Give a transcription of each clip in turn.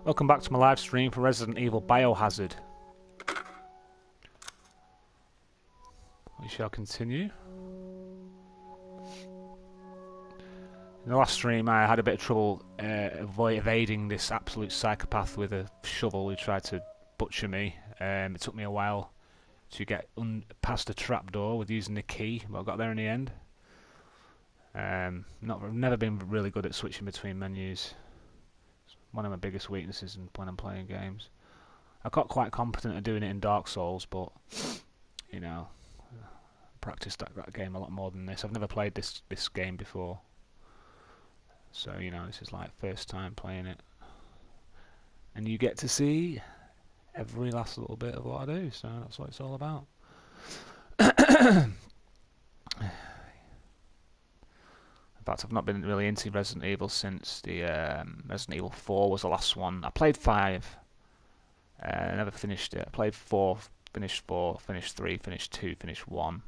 Welcome back to my live stream for Resident Evil Biohazard. We shall continue. In the last stream I had a bit of trouble evading this absolute psychopath with a shovel who tried to butcher me. It took me a while to get past a trapdoor with using the key, but I got there in the end. I've never been really good at switching between menus. It's one of my biggest weaknesses when I'm playing games. I got quite competent at doing it in Dark Souls, but you know, practiced that game a lot more than this. I've never played this game before, so you know, this is like first time playing it, and you get to see every last little bit of what I do. So that's what it's all about. In fact, I've not been really into Resident Evil since the Resident Evil 4 was the last one. I played 5, I never finished it. I played 4, finished 4, finished 3, finished 2, finished 1,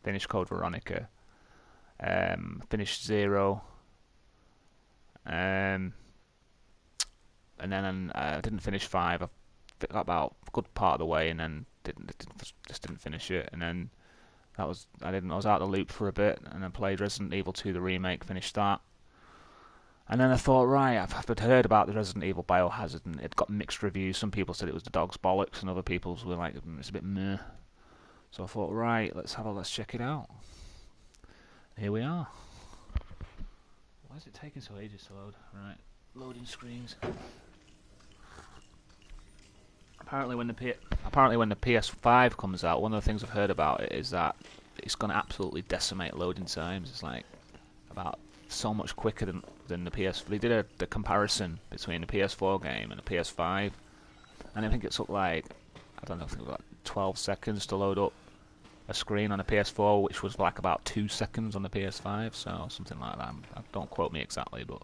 finished Code Veronica, finished 0, and then I didn't finish 5. I got about a good part of the way and then just didn't finish it, and then I was out of the loop for a bit, and I played Resident Evil 2, the remake, finished that. And then I thought, right, I've heard about the Resident Evil Biohazard, and it got mixed reviews. Some people said it was the dog's bollocks, and other people were like, it's a bit meh. So I thought, right, let's check it out. Here we are. Why is it taking so ages to load? Right, loading screens. Apparently when the PS5 comes out, one of the things I've heard about it is that it's going to absolutely decimate loading times. It's like about so much quicker than the PS. They did the comparison between the PS4 game and the PS5, and I think it took like, I don't know, I think it was like 12 seconds to load up a screen on a PS4, which was like about 2 seconds on the PS5, so something like that. Don't quote me exactly, but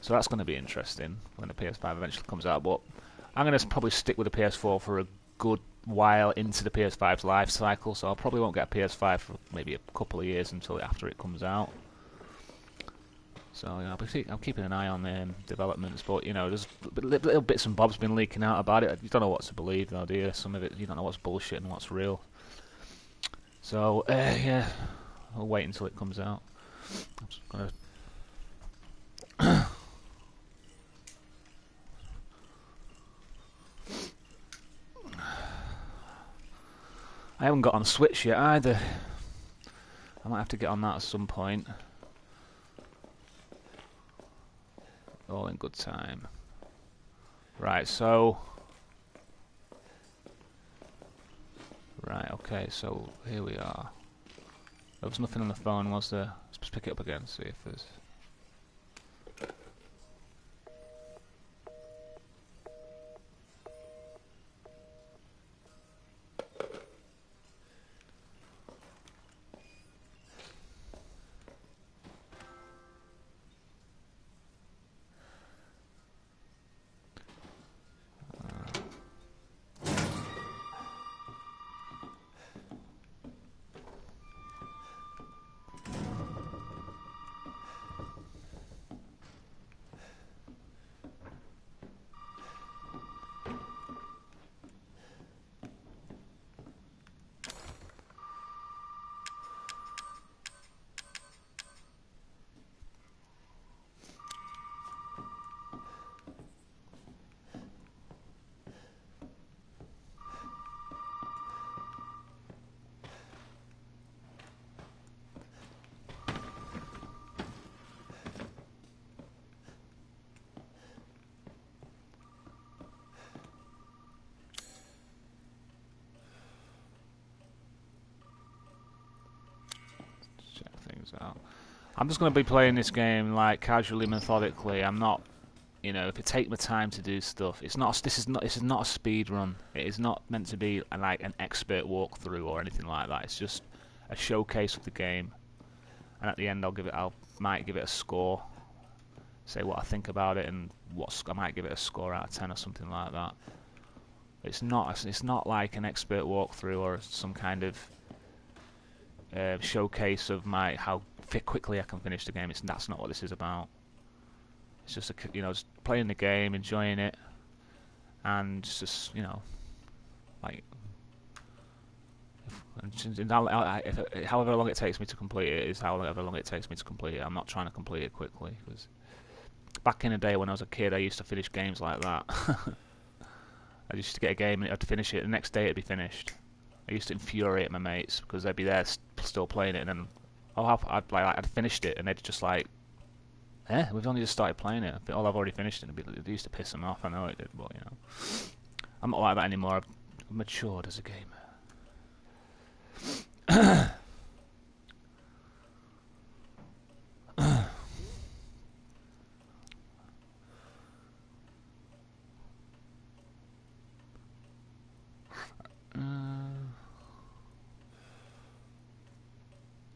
so that's going to be interesting when the PS5 eventually comes out. But I'm going to probably stick with the PS4 for a good while into the PS5's life cycle, so I probably won't get a PS5 for maybe a couple of years until after it comes out. So you know, I'm keeping an eye on developments, but you know, there's little bits and bobs been leaking out about it. You don't know what to believe, though, do you? Some of it, you don't know what's bullshit and what's real. So yeah, I'll wait until it comes out. I'm just gonna I haven't got on Switch yet either. I might have to get on that at some point. All in good time. Right, so... Right, okay, so here we are. There was nothing on the phone, was there? Let's pick it up again, see if there's... out. I'm just going to be playing this game like casually, methodically. I'm not, you know, if I take my time to do stuff, it's not. This is not a speed run. It is not meant to be like an expert walkthrough or anything like that. It's just a showcase of the game, and at the end, might give it a score, say what I think about it, and I might give it a score out of 10 or something like that. It's not like an expert walkthrough or some kind of showcase of how quickly I can finish the game. That's not what this is about. It's just just playing the game, enjoying it, and just like however long it takes me to complete it is however long it takes me to complete it. I'm not trying to complete it quickly, because back in the day when I was a kid, I used to finish games like that. I used to get a game and I'd finish it. The next day it'd be finished. I used to infuriate my mates because they'd be there still playing it, and then I'd finished it, and they'd just like, we've only just started playing it. I've already finished it. It used to piss them off. I know it did, but I'm not like that anymore. I've matured as a gamer.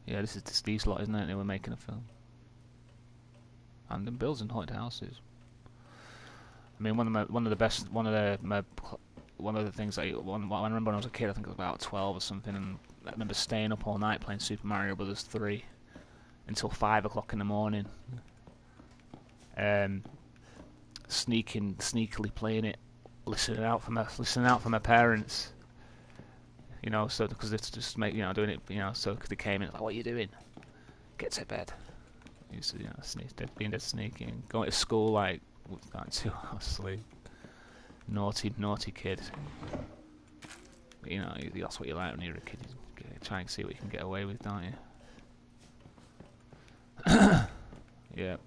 Yeah, this is these lot, isn't it? They were making a film. And then building haunted houses. I mean, one of the things I remember when I was a kid, I think I was about 12 or something, and I remember staying up all night playing Super Mario Brothers 3 until 5 o'clock in the morning. Sneakily playing it, listening out for my parents. So because it's just doing it, so because they came in, like, what are you doing? Get to bed. Used to, being dead sneaky, and going to school like 2 hours sleep. Naughty kid. But, that's what you like when you're a kid. You try and see what you can get away with, don't you? Yeah.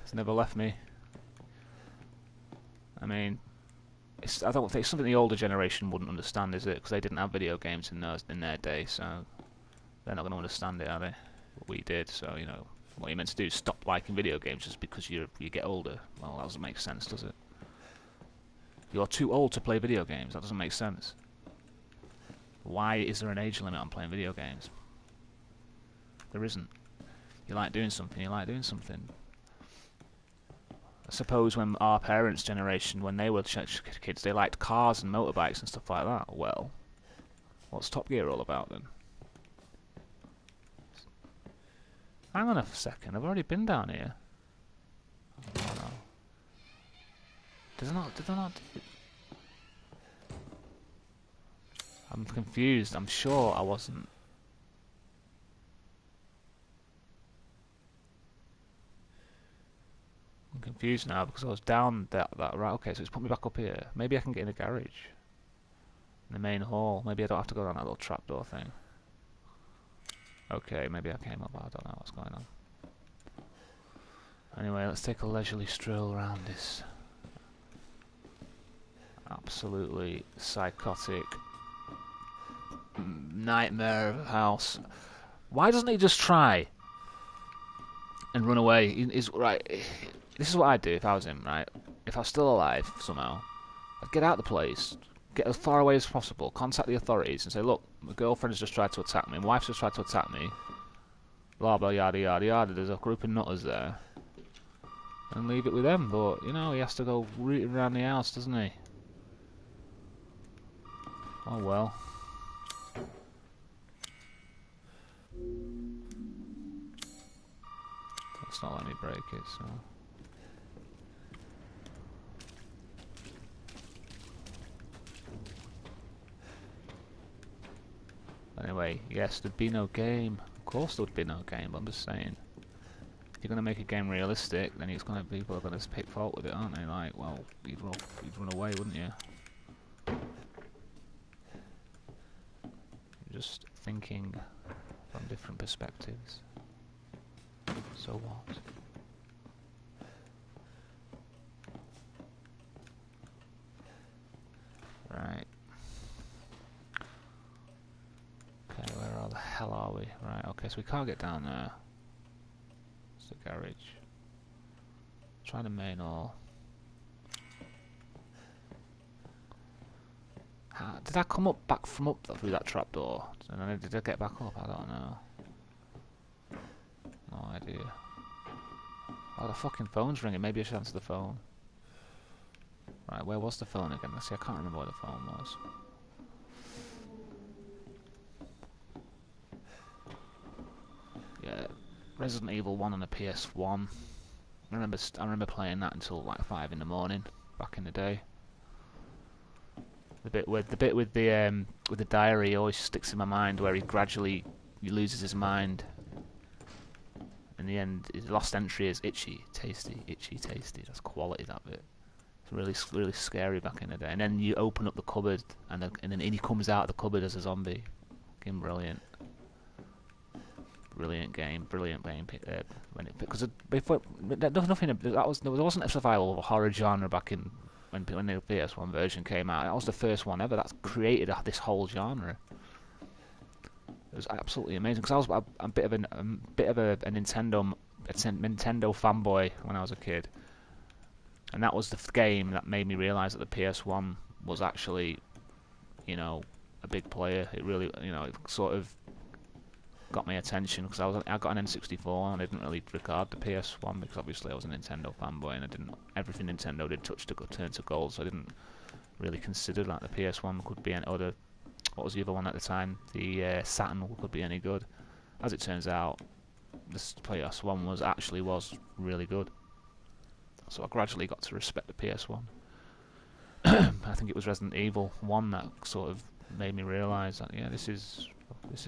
It's never left me. I mean, I don't think it's something the older generation wouldn't understand, is it? Because they didn't have video games in their day, so they're not going to understand it, are they? But we did, so what you're meant to do is stop liking video games just because you get older. Well, that doesn't make sense, does it? You're too old to play video games. That doesn't make sense. Why is there an age limit on playing video games? There isn't. You like doing something. I suppose when our parents' generation, when they were kids, they liked cars and motorbikes and stuff like that. Well, what's Top Gear all about then? Hang on a second, I've already been down here. Oh no. Did I not do it? I'm confused, I'm sure I wasn't. I'm confused now because I was down that right. Okay, so it's put me back up here. Maybe I can get in the garage, in the main hall. Maybe I don't have to go down that little trapdoor thing. Okay, maybe I came up. I don't know what's going on. Anyway, let's take a leisurely stroll around this absolutely psychotic nightmare of a house. Why doesn't he just try and run away? Right. This is what I'd do if I was him, right? If I was still alive somehow, I'd get out of the place, get as far away as possible, contact the authorities and say, look, my girlfriend's just tried to attack me, my wife's just tried to attack me, blah blah yada yada yada, there's a group of nutters there, and leave it with them. But, he has to go rooting around the house, doesn't he? Oh well. It's not letting me break it, so... Anyway, yes, there'd be no game. Of course there would be no game, but I'm just saying. If you're going to make a game realistic, then people are going to pick fault with it, aren't they? Like, well, you'd run away, wouldn't you? Just thinking from different perspectives. So what? Right. Okay, where the hell are we? Right, okay, so we can't get down there. It's the garage. Try the main hall. Did I come back through that trapdoor? And then did I get back up? I don't know. No idea. Oh, the fucking phone's ringing. Maybe I should answer the phone. Right, where was the phone again? See, I can't remember where the phone was. Resident Evil 1 on the PS1. I remember playing that until like 5 in the morning back in the day. The bit with the diary always sticks in my mind, where he loses his mind. In the end, his last entry is itchy, tasty, itchy, tasty. That's quality, that bit. It's really, really scary back in the day. And then you open up the cupboard, and then he comes out of the cupboard as a zombie. Fucking brilliant. Brilliant game. Because there wasn't a survival horror genre back in when the PS1 version came out. That was the first one ever that's created this whole genre. It was absolutely amazing, because I was a bit of a Nintendo fanboy when I was a kid, and that was the game that made me realise that the PS1 was actually, a big player. It really, it sort of got my attention, because I got an N64 and I didn't really regard the PS1, because obviously I was a Nintendo fanboy and everything Nintendo did touch to turn to gold, so I didn't really consider like the PS1 could be any other. What was the other one at the time? The Saturn could be any good. As it turns out, this PS1 was really good. So I gradually got to respect the PS1. I think it was Resident Evil 1 that sort of made me realise that this is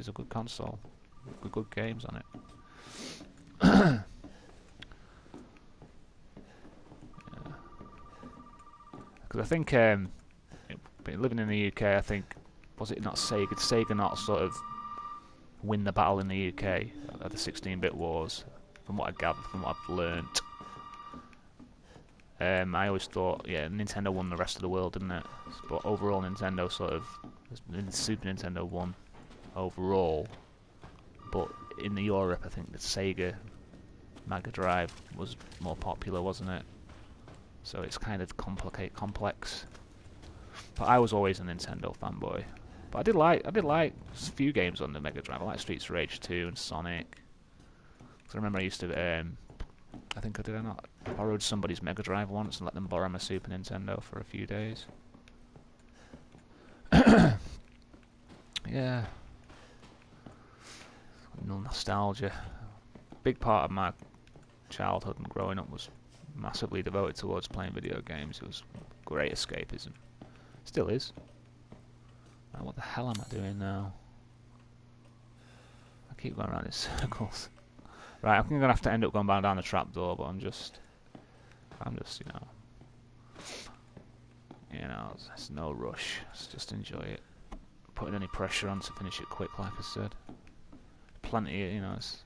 a good console, with good games on it. Because I think living in the UK, I think. Was it not Sega? Did Sega not sort of win the battle in the UK at the 16-bit wars? From what I gathered, from what I've learnt, I always thought, Nintendo won the rest of the world, didn't it? But overall, Nintendo Super Nintendo won overall. But in Europe, I think the Sega Mega Drive was more popular, wasn't it? So it's kind of complex. But I was always a Nintendo fanboy. But I did like a few games on the Mega Drive. I like Streets of Rage 2 and Sonic. Because I remember I used to, I borrowed somebody's Mega Drive once and let them borrow my Super Nintendo for a few days. Yeah. Nostalgia. Big part of my childhood and growing up was massively devoted towards playing video games. It was great escapism. Still is. What the hell am I doing now? I keep going around in circles. Right, I'm gonna have to end up going down the trapdoor, but I'm just, there's no rush. Let's just enjoy it. Putting any pressure on to finish it quick, like I said. Plenty, it's.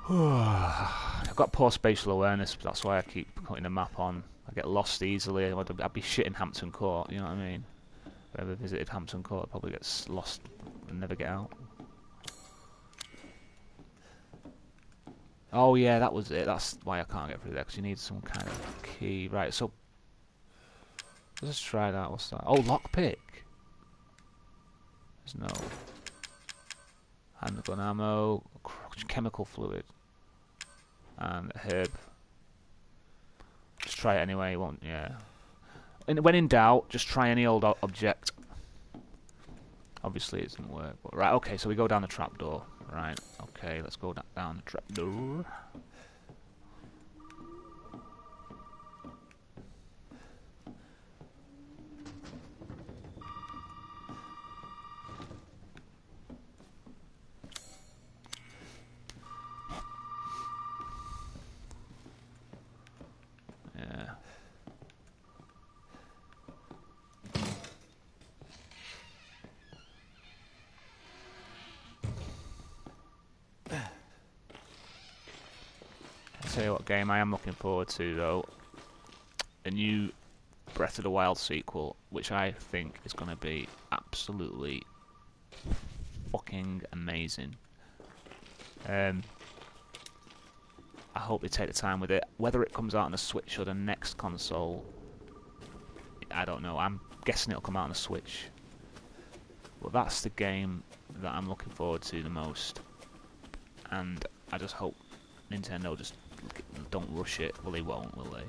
I've got poor spatial awareness, but that's why I keep putting the map on. I get lost easily. I'd be shit in Hampton Court, you know what I mean? If I ever visited Hampton Court, I'd probably get lost and never get out. Oh yeah, that was it. That's why I can't get through there, because you need some kind of key. Right, so let's try that. What's that? Oh, lockpick. There's no handgun ammo, chemical fluid, and a herb. Just try it anyway. You won't. Yeah. And when in doubt, just try any old object. Obviously, it doesn't work. But right. Okay. So we go down the trapdoor. Right. Okay. Let's go down the trapdoor. Tell you what game I am looking forward to, though. A new Breath of the Wild sequel, which I think is going to be absolutely fucking amazing. I hope they take the time with it. Whether it comes out on the Switch or the next console, I don't know. I'm guessing it'll come out on the Switch. But that's the game that I'm looking forward to the most. And I just hope Nintendo just don't rush it. Well, they won't, will they?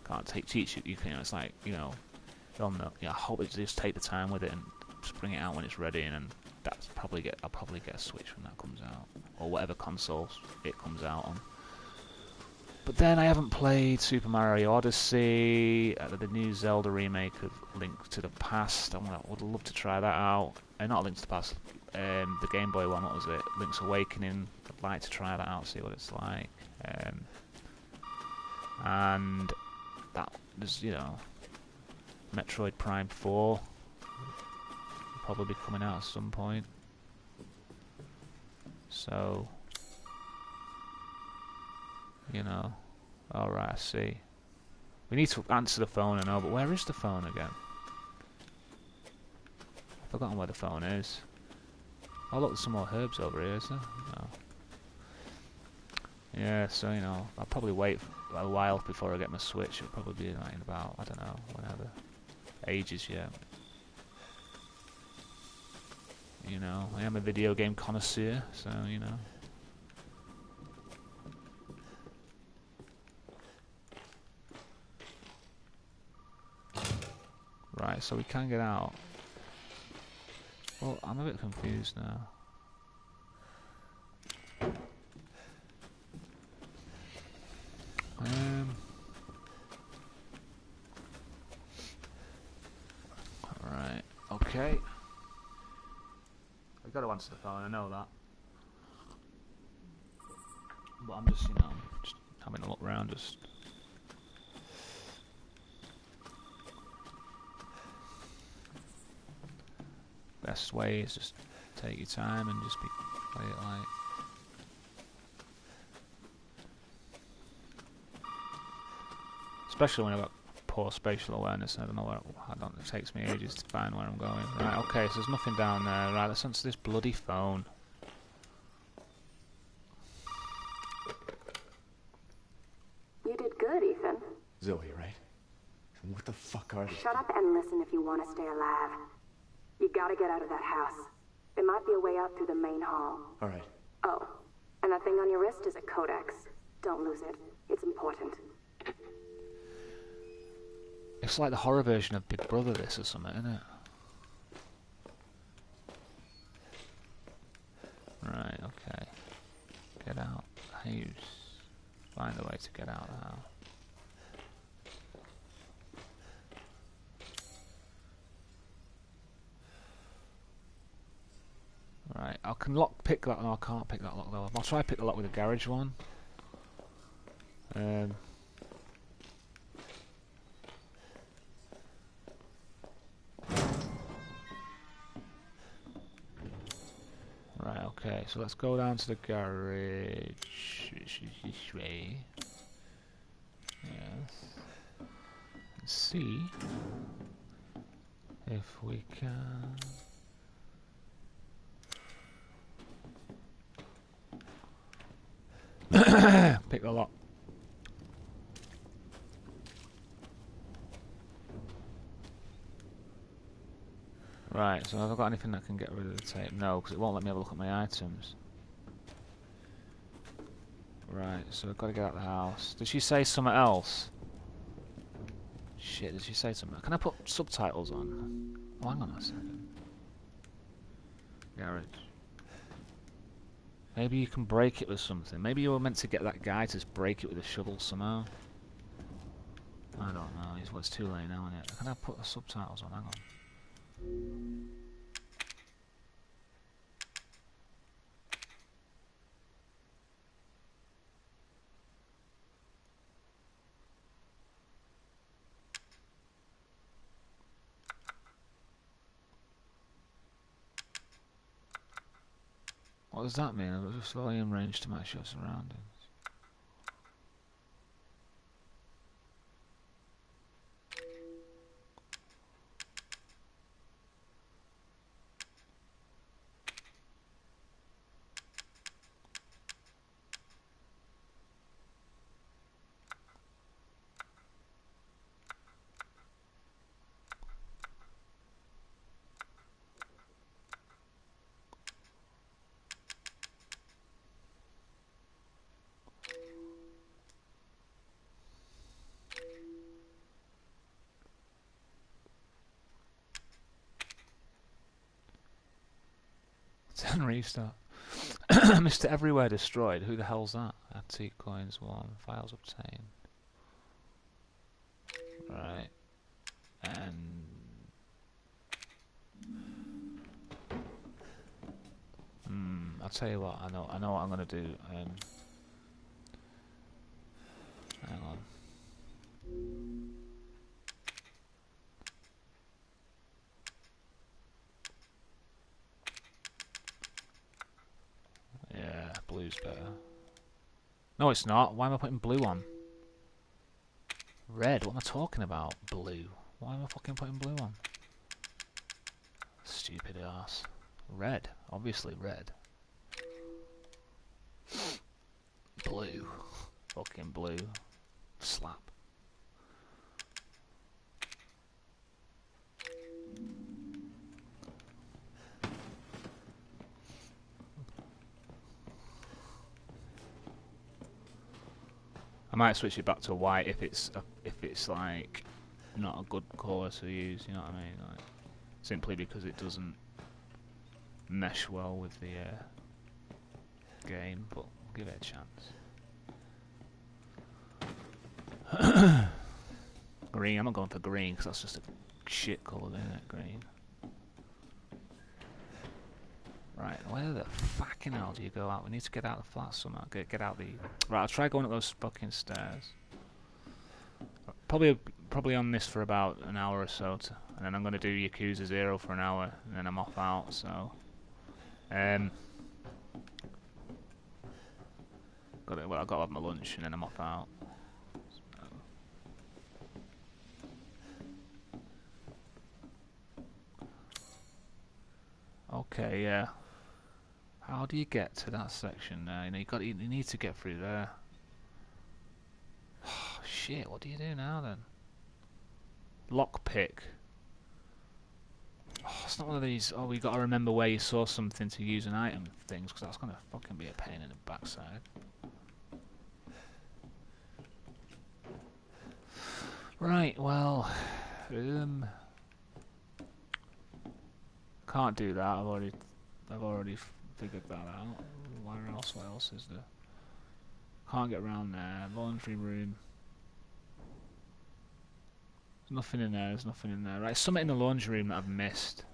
Can't teach you. It's like, I hope they just take the time with it and just bring it out when it's ready, and then I'll probably get a Switch when that comes out, or whatever console it comes out on. But then I haven't played Super Mario Odyssey, the new Zelda remake of Link to the Past. I would love to try that out. Not Link to the Past, the Game Boy one. What was it? Link's Awakening. I'd like to try that out, see what it's like. And that there's, you know, Metroid Prime 4 will probably be coming out at some point. So, you know, alright, I see. We need to answer the phone, I know, but where is the phone again? I've forgotten where the phone is. Oh look, there's some more herbs over here, is there? No. Yeah, so, you know, I'll probably wait a while before I get my Switch. It'll probably be like in about, I don't know, whenever. Ages yet. You know, I am a video game connoisseur, so, you know. Right, so we can get out. Well, I'm a bit confused now. Alright, okay. I've got to answer the phone, I know that. But I'm just, you know, just having a look around, just... Best way is just take your time and just play it like... Especially when I've got poor spatial awareness, I don't know where it takes me ages to find where I'm going. Right, okay, so there's nothing down there. Right, let's answer this bloody phone. You did good, Ethan. Zoe, right? And what the fuck are they? Shut up and listen if you want to stay alive. You gotta get out of that house. There might be a way out through the main hall. Alright. Oh, and that thing on your wrist is a codex. Don't lose it. It's important. It's like the horror version of Big Brother, this or something, isn't it? Right, okay. Get out the house. Find a way to get out of the house. Right, I can pick that. No, I can't pick that lock though. I'll try to pick the lock with the garage one. Right, okay, so let's go down to the garage. This way. Yes. And see if we can. Pick the lock. Right, so have I got anything that can get rid of the tape? No, because it won't let me have a look at my items. Right, so I've got to get out of the house. Did she say something else? Shit, did she say something? Can I put subtitles on? Oh, hang on a second. Garage. Maybe you can break it with something. Maybe you were meant to get that guy to break it with a shovel somehow. I don't know. Well, it's too late now, isn't it? Can I put the subtitles on? Hang on. What does that mean? It was just volume range to match your surroundings. 10 restart. Mr. Everywhere destroyed. Who the hell's that? Antique coins 1. Files obtained. Right. And I'll tell you what. I know what I'm gonna do. Hang on. Yeah, blue's better. No, it's not. Why am I putting blue on? Red. What am I talking about? Blue. Why am I fucking putting blue on? Stupid ass. Red. Obviously red. Blue. Fucking blue. Slap. I might switch it back to white if it's like not a good colour to use. You know what I mean? Like, simply because it doesn't mesh well with the game, but I'll give it a chance. Green. I'm not going for green because that's just a shit colour, isn't it? Green. Right, where the fucking hell do you go out? We need to get out the flat somehow. Get out the... Right, I'll try going up those fucking stairs. Probably on this for about an hour or so, and then I'm going to do Yakuza 0 for an hour, and then I'm off out, so... I've got to have my lunch, and then I'm off out. Okay, yeah. How do you get to that section there? You know, you need to get through there. Oh, shit, what do you do now then? Lockpick. Oh, it's not one of these, oh, we got to remember where you saw something to use an item things, because that's going to fucking be a pain in the backside. Right, well, can't do that. I've already figured that out. Where else? What else is there? Can't get around there. Laundry room. There's nothing in there. There's nothing in there. Right, something in the laundry room that I've missed.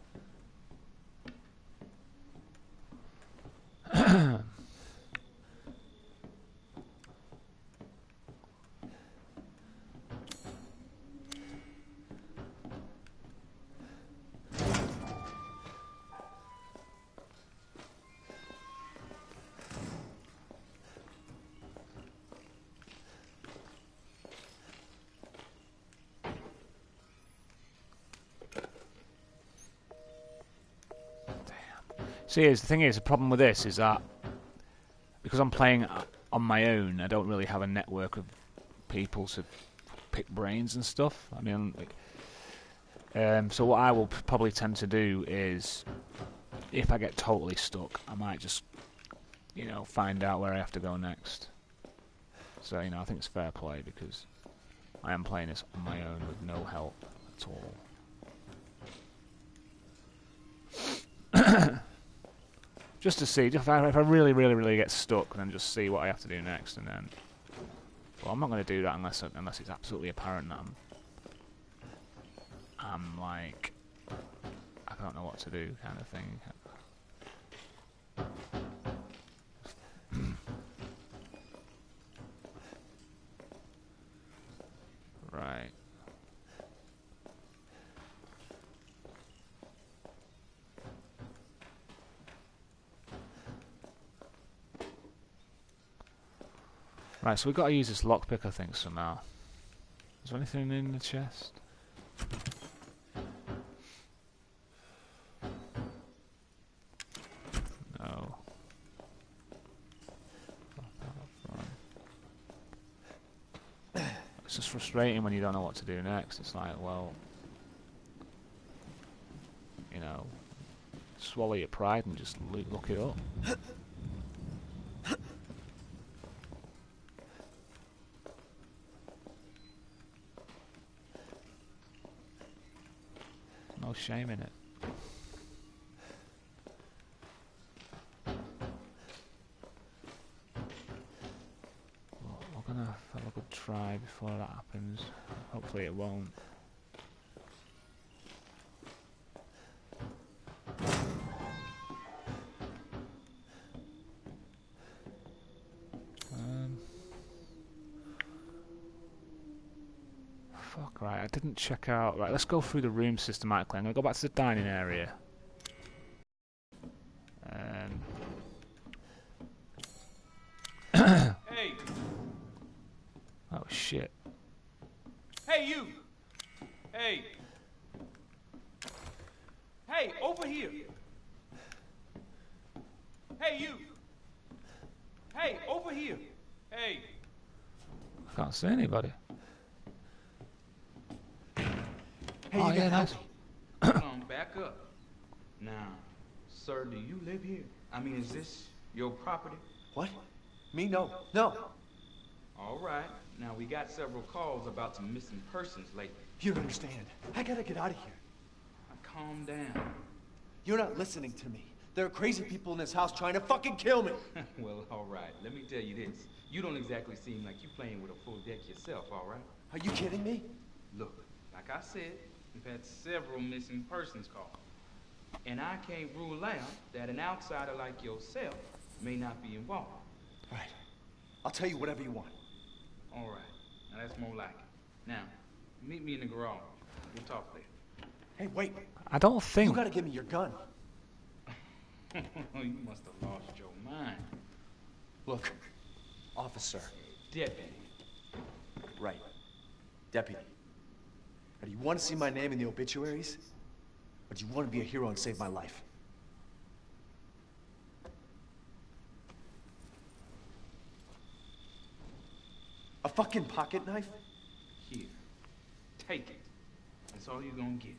See, the thing is, the problem with this is that because I'm playing on my own, I don't really have a network of people to pick brains and stuff. I mean, like, so what I will probably tend to do is, if I get totally stuck, I might just, you know, find out where I have to go next. So, you know, I think it's fair play because I am playing this on my own with no help at all. Just to see, if I really get stuck, then just see what I have to do next, and then... Well, I'm not going to do that unless it's absolutely apparent that I'm like... I don't know what to do, kind of thing. Right. Right, so we've got to use this lockpick, I think, somehow. Is there anything in the chest? No. It's just frustrating when you don't know what to do next. It's like, well, you know, swallow your pride and just look it up. No shame in it. before that happens. Hopefully it won't. Fuck, right, I didn't check out... Right, let's go through the room systematically. I'm going to go back to the dining area. Hey! Oh, shit. Hey, you! Hey! Hey, over here! Hey, you! Hey, over here! Hey! I can't see anybody. Hey, Oh, you yeah, got nice. Come back up. Now, sir, do you live here? I mean, is this your property? What? Me? No. No. All right. Now, we got several calls about some missing persons lately. You don't understand. I gotta get out of here. Now, calm down. You're not listening to me. There are crazy people in this house trying to fucking kill me. Well, all right. Let me tell you this. You don't exactly seem like you're playing with a full deck yourself, all right? Are you kidding me? Look, like I said, we've had several missing persons calls. And I can't rule out that an outsider like yourself may not be involved. Right. I'll tell you whatever you want. All right. Now, that's more like it. Now, meet me in the garage. We'll talk later. Hey, wait. I don't think... You gotta give me your gun. You must have lost your mind. Look, officer. Deputy. Right. Deputy. Now, do you want to see my name in the obituaries? Or do you want to be a hero and save my life? A fucking pocket knife? Here. Take it. That's all you're gonna get.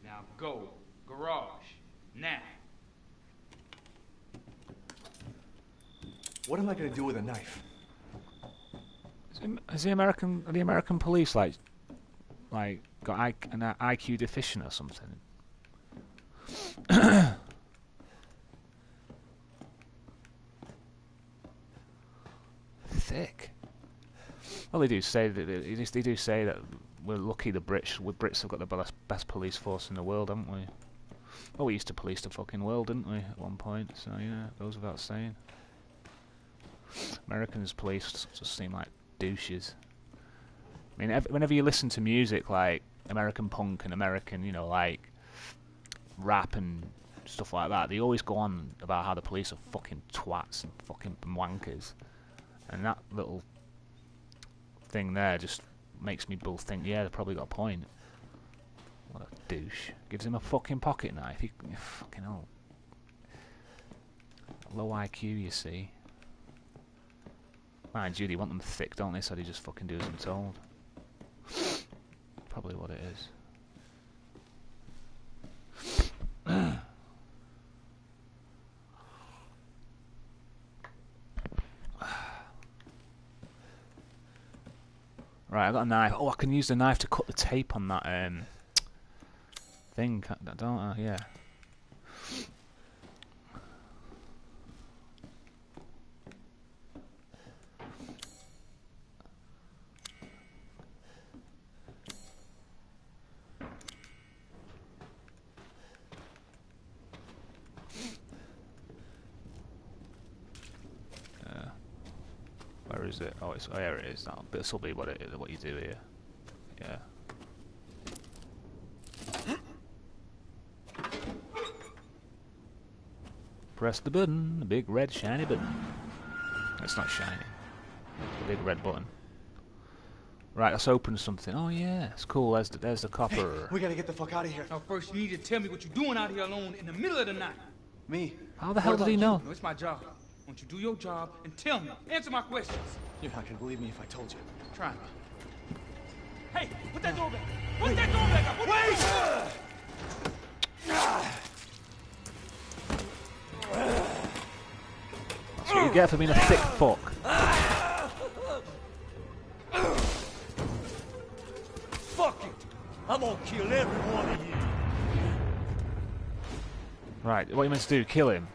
Now go. Garage. Now. What am I gonna do with a knife? Is the American police like got an IQ deficient or something? Thick. Well, they do say that we're lucky the Brits have got the best police force in the world, haven't we? Well, we used to police the fucking world, didn't we, at one point? So yeah, it goes without saying. Americans police just seem like douches. I mean, whenever you listen to music like American punk and American, you know, like rap and stuff like that, they always go on about how the police are fucking twats and fucking wankers. And that little thing there just makes me both think, yeah, they've probably got a point. What a douche. Gives him a fucking pocket knife. He fucking hell. Low IQ, you see. Mind you, they want them thick, don't they? So they just fucking do as I'm told. Probably what it is. Right, I got a knife. Oh, I can use the knife to cut the tape on that thing, don't I? Yeah. Where is it? Oh, here it is. This will be what you do here. Yeah. Press the button, the big red shiny button. It's not shiny. The big red button. Right, let's open something. Oh yeah, it's cool. There's the copper. Hey, we gotta get the fuck out of here. Now, first you need to tell me what you're doing out here alone in the middle of the night. Me? How the hell did he know? No, it's my job. Won't you do your job and tell me? Answer my questions. You're not gonna believe me if I told you. Try me. Hey, put that door back. Put that door back up. That's what you get for being a thick fuck. Fuck it! I'm gonna kill every one of you. Right, what are you meant to do? Kill him?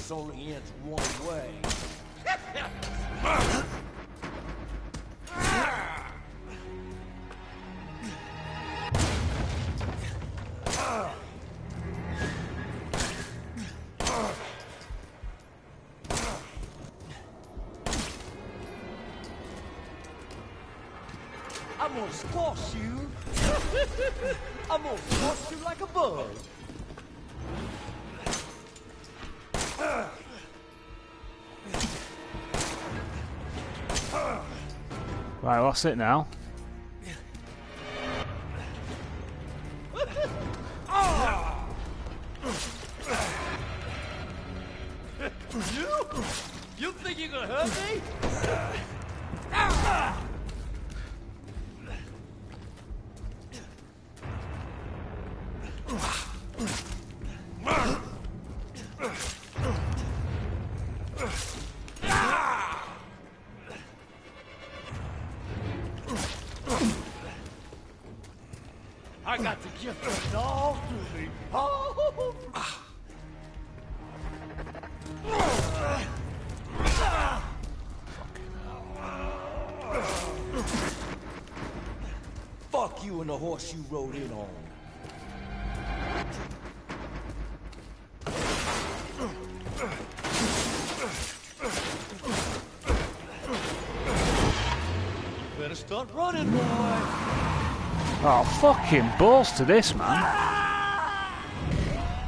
justice only ends one way. I'm gonna squash you. I'm gonna squash you like a bug. Right, that's it now. You think you gonna hurt me? I got the gift of it all through me. Oh. Fuck you and the horse you rode in on. Better start running, boy. Oh, fucking balls to this, man.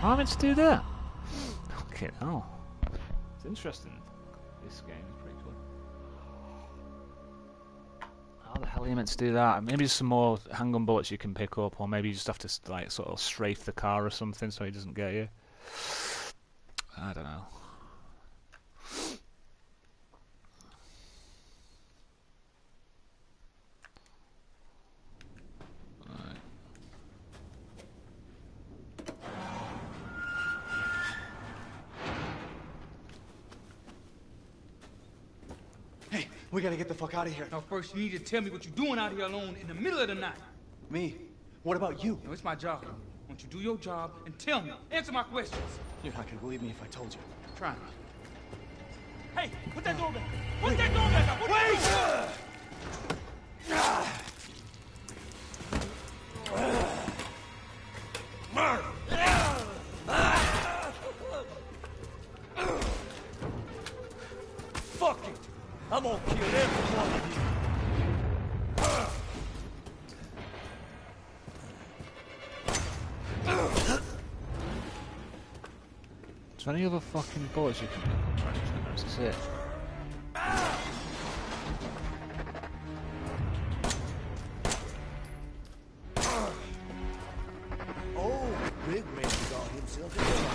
I'm meant to do that. Fucking hell. It's interesting. This game is pretty cool. How the hell are you meant to do that? Maybe there's some more handgun bullets you can pick up, or maybe you just have to like sort of strafe the car or something so he doesn't get you. I don't know. Hey, we gotta get the fuck out of here. Now, first, you need to tell me what you're doing out here alone in the middle of the night. Me? What about you? No, it's my job. Won't you do your job and tell me? Answer my questions. You're not gonna believe me if I told you. Try me. Hey, put that door back. Put that door back up. Wait! Fuck it. I'm gonna kill every one of you. Is there any other fucking bullets you can pick up? Right, that's it. Oh, big man got himself a gun.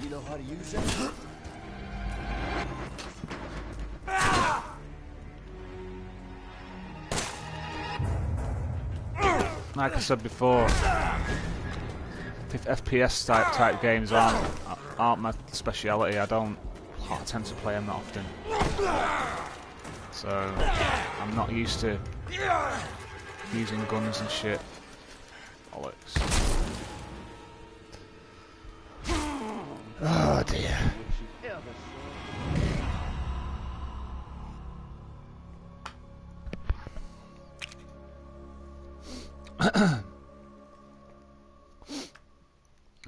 You know how to use that? Like I said before, if FPS type games aren't my speciality. I tend to play them that often, so I'm not used to using guns and shit. Bollocks. Oh dear.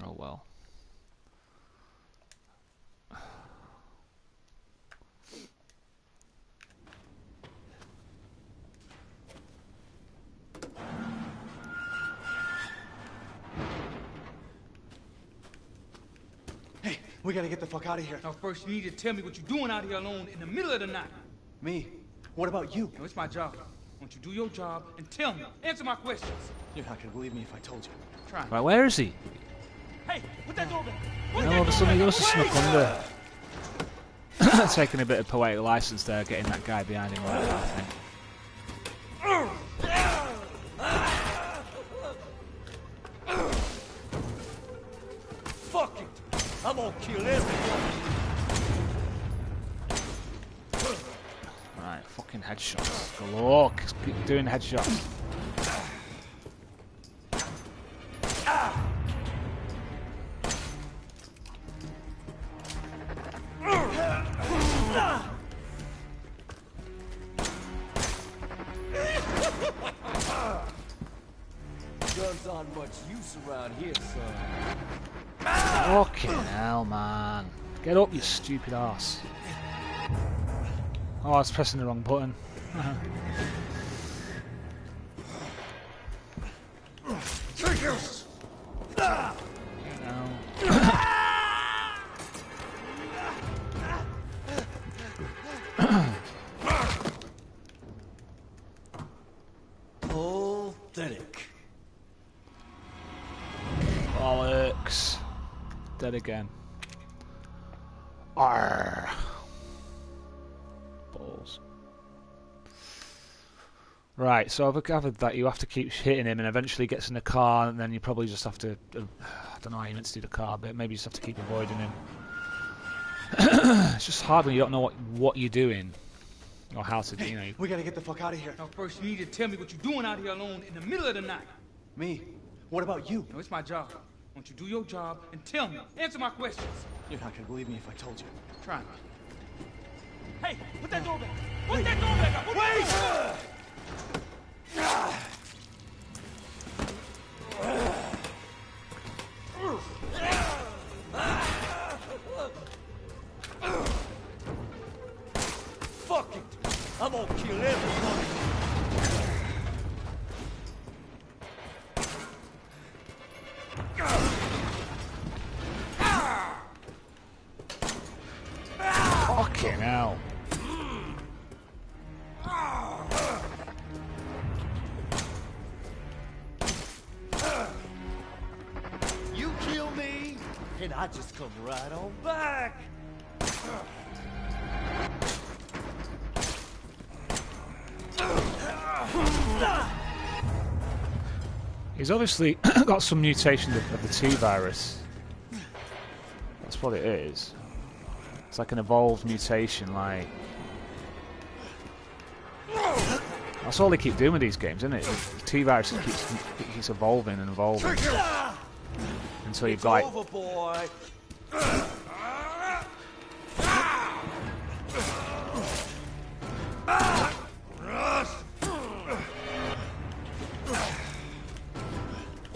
Oh well. Hey, we gotta get the fuck out of here. Now, first, you need to tell me what you're doing out here alone in the middle of the night. Me? What about you? No, it's my job. Won't you do your job and tell me? Answer my questions. You're not gonna believe me if I told you. Try me. Right, where is he? Hey, put that door back. No, all of a sudden he must have snuck under. Taking a bit of poetic license there, getting that guy behind him like that, I think. Fuck it. I'm gonna kill everyone. Right, fucking headshots. Galore, keep doing headshots. guns aren't much use around here, son. Fucking hell, man. Get up, you stupid ass. Oh, I was pressing the wrong button. Pathetic. Bollocks. Dead again. Arrgh. Balls. Right, so I've gathered that you have to keep hitting him and eventually gets in the car, and then you probably just have to... I don't know how you meant to do the car bit, maybe you just have to keep avoiding him. It's just hard when you don't know what you're doing. Or how to do, you know... We gotta get the fuck out of here. Now, first you need to tell me what you're doing out here alone in the middle of the night. Me? What about you? No, it's my job. Won't you do your job and tell me? Answer my questions. You're not gonna believe me if I told you. Try me. Hey, put that door back. Put that door back up. Wait! Fuck it. I'm gonna kill everybody. Fucking hell. You kill me, and I just come right on back. He's obviously got some mutation of the T virus. That's what it is. It's like an evolved mutation, like... That's all they keep doing with these games, isn't it? The T virus keeps evolving and evolving. Until you've got... Over, boy.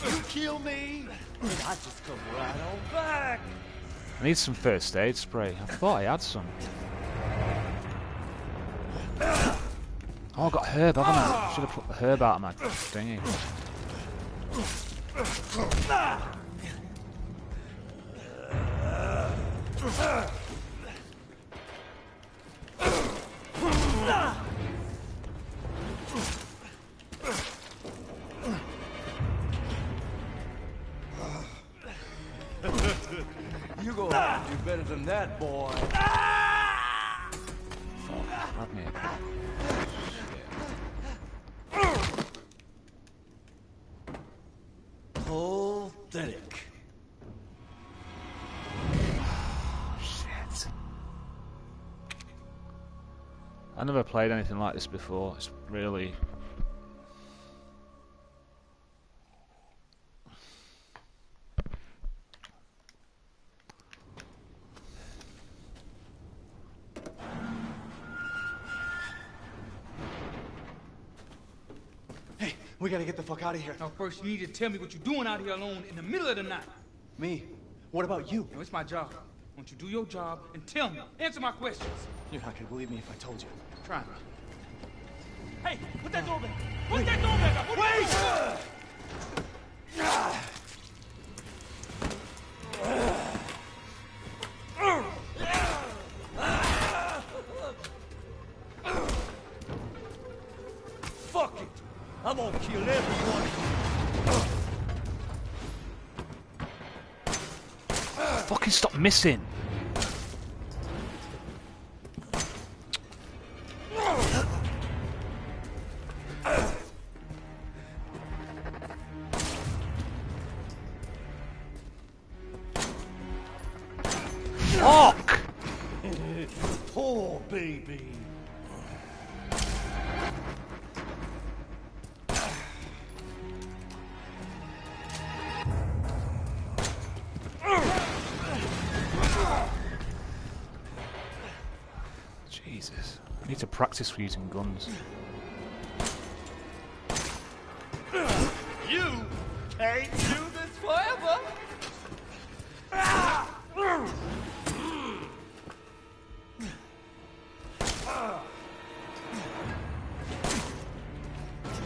You kill me, and I just come right on back. I need some first aid spray. I thought I had some. Oh, I got herb, haven't I? I should have put the herb out of my thingy. You gonna have to do better than that, boy. Grab me a Pathetic. Shit. I never played anything like this before. It's really... We gotta get the fuck out of here. Now, first you need to tell me what you're doing out here alone in the middle of the night. Me? What about you? No, it's my job. Won't you do your job and tell me? Answer my questions. You're not gonna believe me if I told you. Try me. Hey, put that door back. Put that door back up. Wait! Fuck it. I'm gonna kill everybody. Fucking stop missing! Fuck! Poor baby. Jesus. I need to practice for using guns. You Can't do this forever.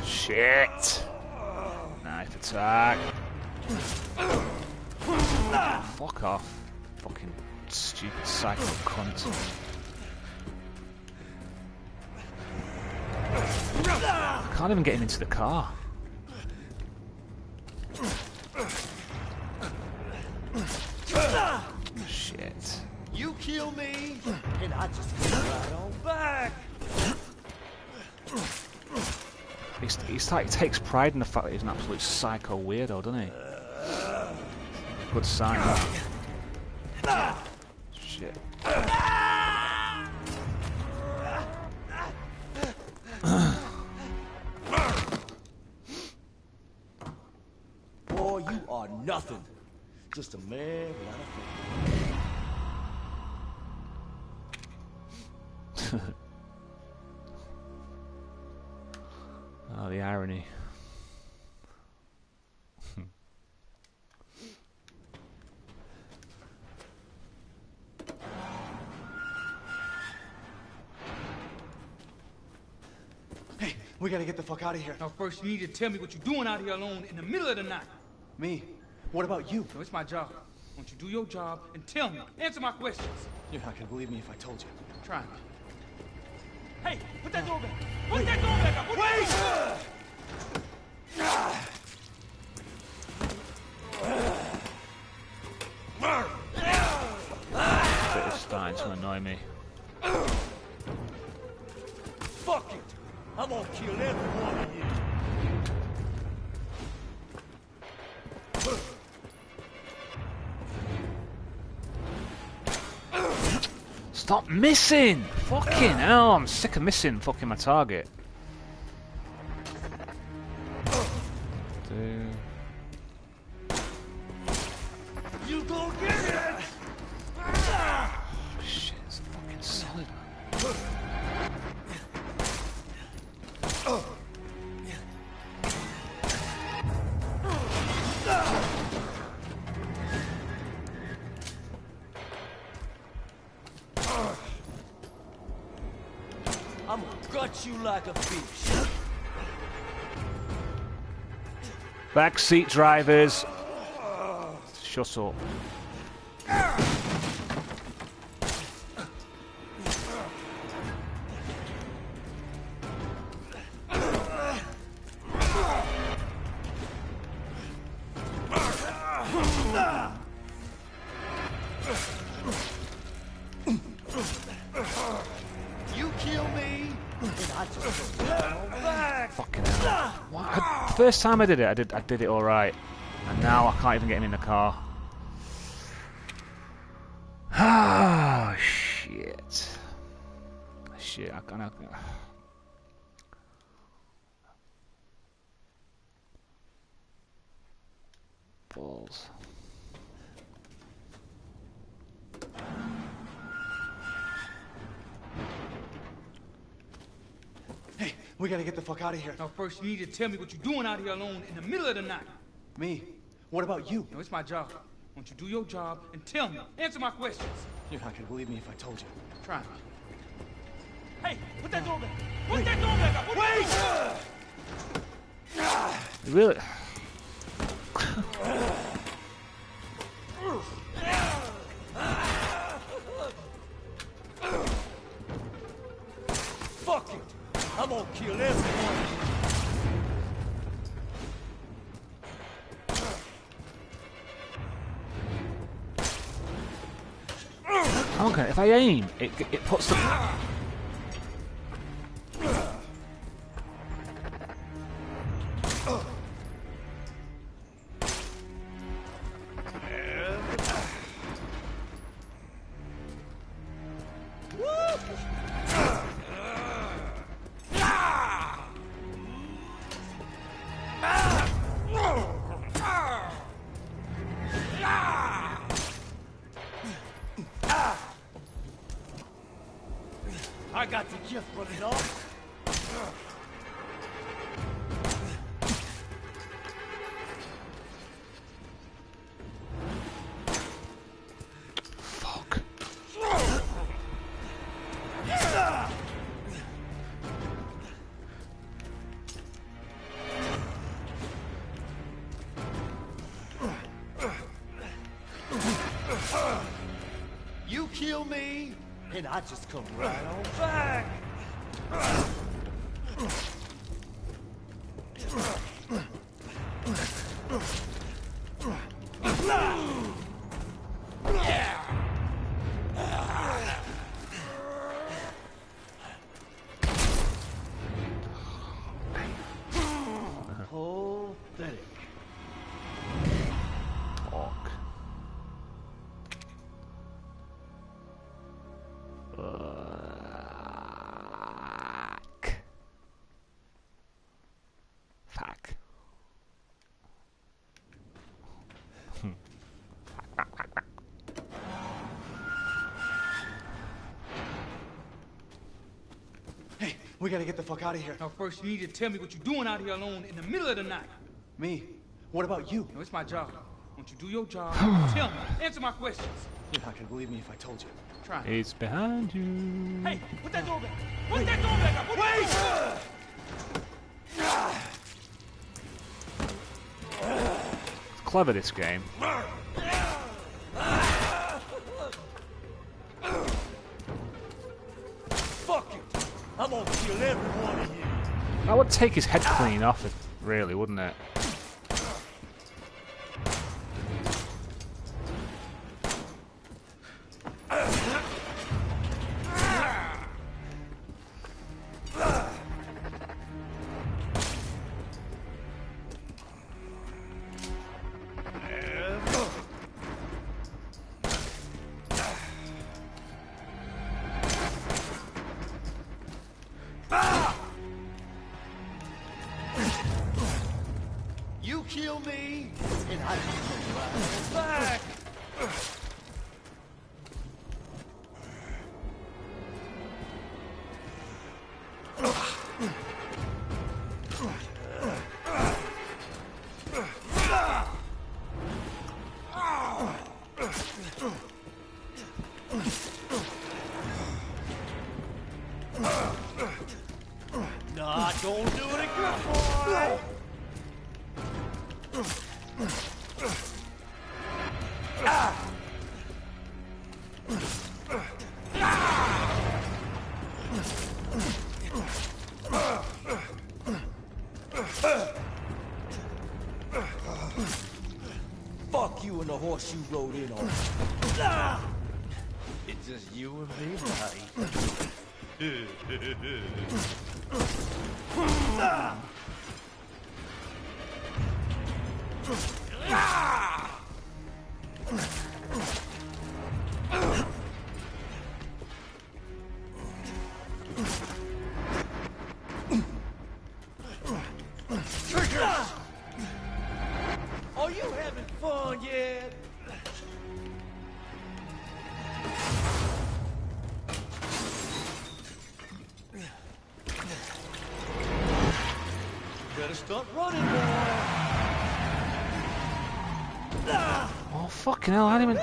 Shit. Knife attack. Fuck off. Fucking stupid psycho cunt. I can't even get him into the car. Shit. You kill me, and I just go right on back. He's like, he takes pride in the fact that he's an absolute psycho weirdo, doesn't he? Good sign. Shit. Boy, you are nothing. Just a man without a friend. Oh, the irony. Hey, we gotta get the fuck out of here. Now, first you need to tell me what you're doing out here alone in the middle of the night. Me? What about you? No, it's my job. Won't you do your job and tell me? Answer my questions. You're not gonna believe me if I told you. Try me. Hey, put that door back. Put that door back up. Wait! It's starting to annoy me. Fuck it. I'm gonna kill every one of you. Stop missing! Fucking hell, I'm sick of missing fucking my target. You go get it! Shit, it's fucking solid. I'm gonna gut you like a fish. Backseat drivers. Shut up. You kill me, and I just go down back. Fucking hell. What? The first time I did it, I did it alright. And now I can't even get him in the car. Ah, shit. Shit, I can't. Balls. Hey, we gotta get the fuck out of here. Now, first you need to tell me what you're doing out here alone in the middle of the night. Me? What about you? No, it's my job. Won't you do your job and tell me? Answer my questions. You're not gonna believe me if I told you. Try me. Hey, put that door back. Put that door back up. Wait! Really? Fuck it. I'm gonna kill every one of you. Okay, if I aim, it puts the... I got the gift for it all. kill me, and I just come right on back. Pathetic. Fuck. Fuck. Hey, we gotta get the fuck out of here. Now, first you need to tell me what you're doing out here alone in the middle of the night. Me? What about you? No, it's my job. Won't you do your job? Tell me. Answer my questions. You're not gonna believe me if I told you. Try. It's behind you. Hey, put that door back. Put that door back up. It's clever, this game. Fuck it. I'm gonna kill every one of you. That would take his head clean off, really, wouldn't it? You kill me, and I just come right on back. Nah, don't do it again, boy. Fuck you and the horse you rode in on. It's just you and me tonight. Are you having fun yet? Better start running, boy. Oh, fucking hell, I didn't even...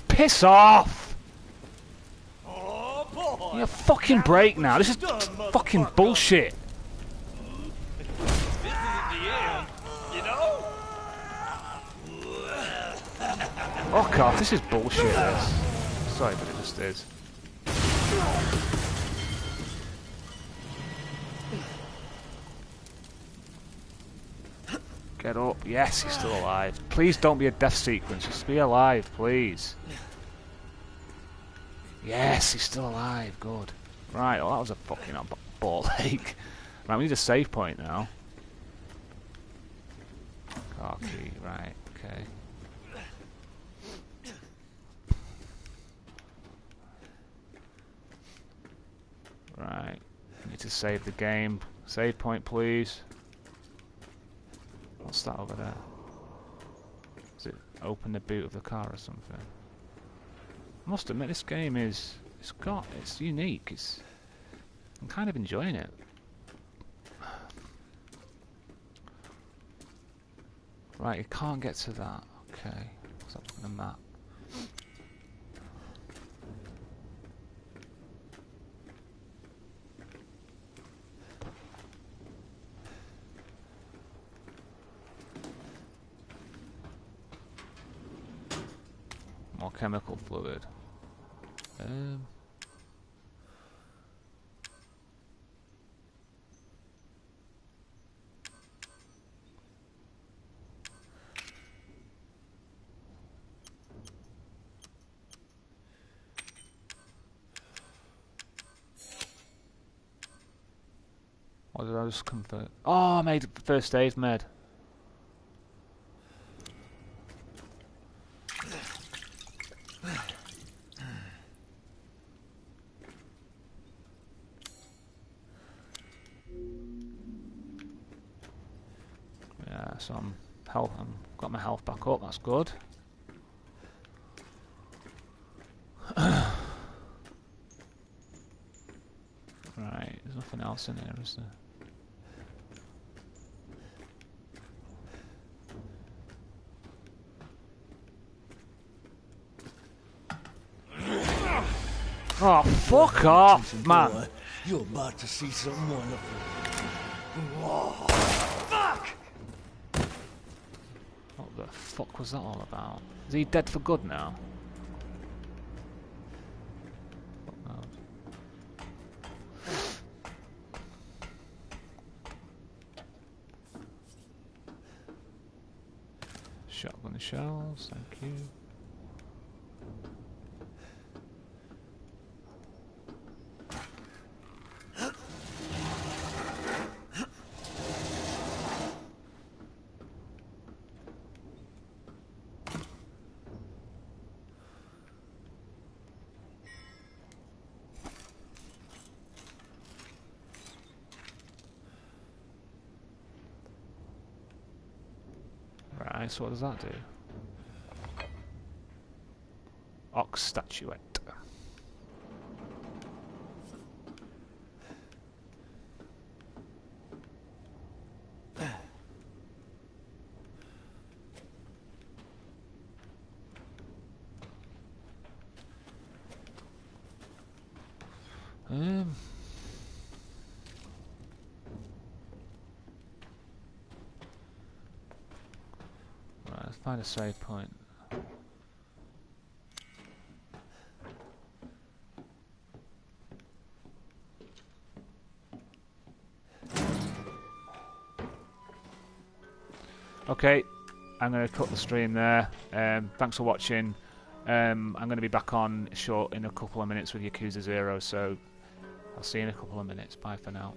Piss off! Oh, boy. You fucking break now. This is fucking bullshit. This isn't the end, you know? Fuck off. This is bullshit, this. Sorry, but it just is. Get up. Yes, he's still alive. Please don't be a death sequence. Just be alive, please. Yes, he's still alive. Good. Right, well, that was a fucking ball ache. Right, we need a save point now. Car key, right, okay. Right, need to save the game. Save point, please. What's that over there? open the boot of the car or something. I must admit, this game is it's unique. I'm kind of enjoying it. Right, you can't get to that. Okay, what's up on the map? More chemical fluid. What did I just convert? Oh, I made first aid med. Yeah, so I'm got my health back up. That's good. Right, there's nothing else in here, is there? Oh, fuck off, man! Boy, you're about to see something wonderful. Whoa. Fuck! What the fuck was that all about? Is he dead for good now? Fuck knows. Shotgun shells, thank you. Right, so what does that do? Ox statuette. Right, let's find a save point. Okay, I'm going to cut the stream there. Thanks for watching. I'm going to be back on short in a couple of minutes with Yakuza 0, so I'll see you in a couple of minutes. Bye for now.